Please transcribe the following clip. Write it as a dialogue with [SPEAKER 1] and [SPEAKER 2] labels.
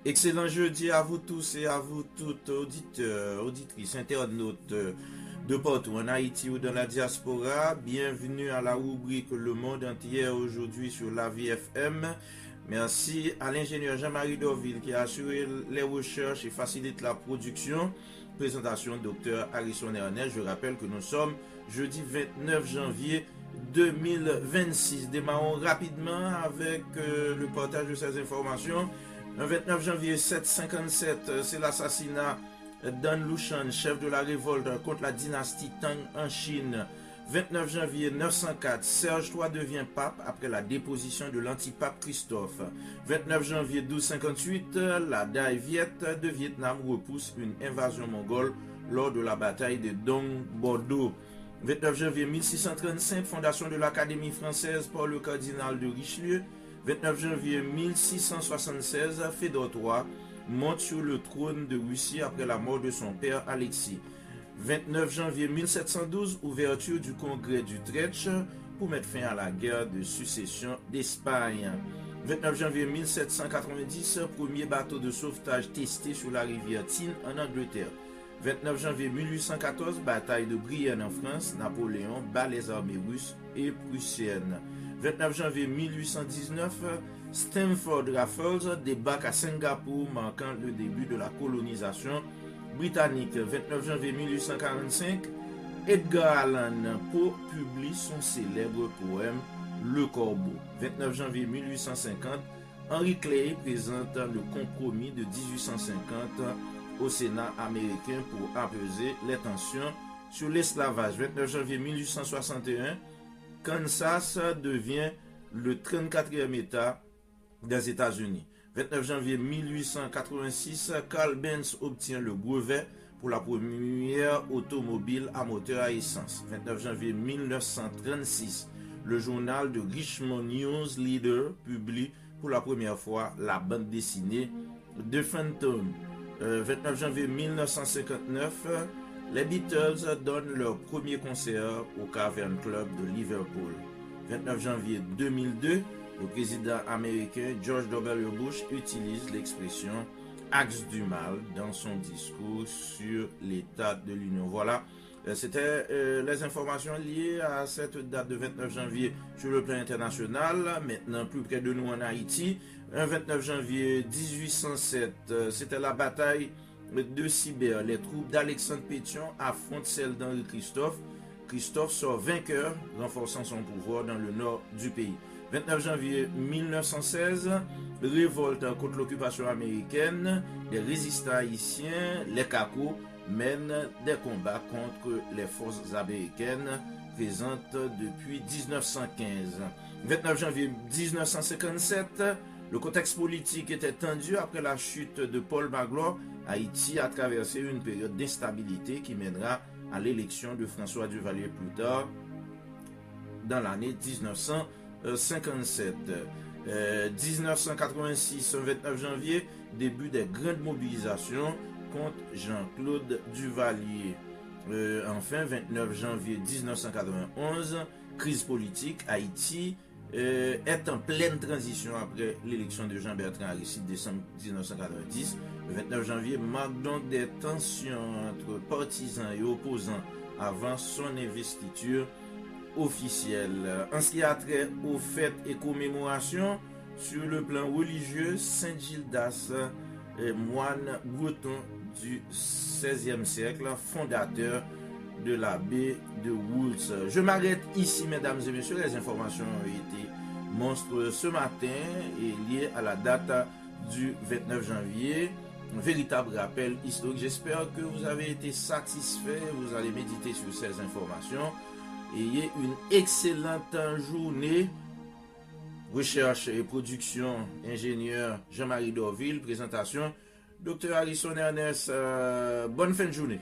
[SPEAKER 1] Excellent jeudi à vous tous et à vous toutes, auditeurs, auditrices, internautes de partout en Haïti ou dans la diaspora. Bienvenue à la rubrique Le Monde entier aujourd'hui sur la VFM. Merci à l'ingénieur Jean-Marie Dorville qui a assuré les recherches et facilite la production. Présentation Dr Harrison Ernest. Je rappelle que nous sommes jeudi 29 janvier 2026. Démarrons rapidement avec le partage de ces informations. Le 29 janvier 757, c'est l'assassinat d'An Lushan, chef de la révolte contre la dynastie Tang en Chine. 29 janvier 904, Serge III devient pape après la déposition de l'antipape Christophe. 29 janvier 1258, la Dai Viet de Vietnam repousse une invasion mongole lors de la bataille de Dong Bordeaux. 29 janvier 1635, fondation de l'Académie française par le cardinal de Richelieu. 29 janvier 1676, Fédor III monte sur le trône de Russie après la mort de son père Alexis. 29 janvier 1712, ouverture du congrès d'Utrecht pour mettre fin à la guerre de succession d'Espagne. 29 janvier 1790, premier bateau de sauvetage testé sur la rivière Tyne en Angleterre. 29 janvier 1814, bataille de Brienne en France, Napoléon bat les armées russes et prussiennes. 29 janvier 1819, Stamford Raffles débarque à Singapour, marquant le début de la colonisation britannique. 29 janvier 1845, Edgar Allan Poe publie son célèbre poème Le Corbeau. 29 janvier 1850, Henry Clay présente le compromis de 1850 au Sénat américain pour apaiser les tensions sur l'esclavage. 29 janvier 1861, Kansas devient le 34e État des États-Unis. 29 janvier 1886, Carl Benz obtient le brevet pour la première automobile à moteur à essence. 29 janvier 1936, le journal de Richmond News Leader publie pour la première fois la bande dessinée The Phantom. 29 janvier 1959, les Beatles donnent leur premier concert au Cavern Club de Liverpool. 29 janvier 2002, le président américain George W. Bush utilise l'expression « axe du mal » dans son discours sur l'état de l'Union. Voilà, c'était les informations liées à cette date de 29 janvier sur le plan international. Maintenant, plus près de nous en Haïti, un 29 janvier 1807, c'était la bataille de Sibère. Les troupes d'Alexandre Pétion affrontent celles d'Henri Christophe. Christophe sort vainqueur, renforçant son pouvoir dans le nord du pays. 29 janvier 1916, révolte contre l'occupation américaine. Les résistants haïtiens, les Cacos, mènent des combats contre les forces américaines présentes depuis 1915. 29 janvier 1957, le contexte politique était tendu après la chute de Paul Magloire. Haïti a traversé une période d'instabilité qui mènera à l'élection de François Duvalier plus tard dans l'année 1957. 1986, 29 janvier, début des grandes mobilisations contre Jean-Claude Duvalier. Enfin, 29 janvier 1991, crise politique, Haïti est en pleine transition après l'élection de Jean-Bertrand Aristide décembre 1990. Le 29 janvier marque donc des tensions entre partisans et opposants avant son investiture officielle. En ce qui a trait aux fêtes et commémorations, sur le plan religieux, Saint Gildas, moine breton du XVIe siècle, fondateur de l'abbé de Wools. Je m'arrête ici, mesdames et messieurs. Les informations ont été monstrueuses ce matin et liées à la date du 29 janvier. Un véritable rappel historique. J'espère que vous avez été satisfaits. Vous allez méditer sur ces informations. Ayez une excellente journée. Recherche et production, ingénieur Jean-Marie Dorville. Présentation, Dr Harrison Ernest. Bonne fin de journée.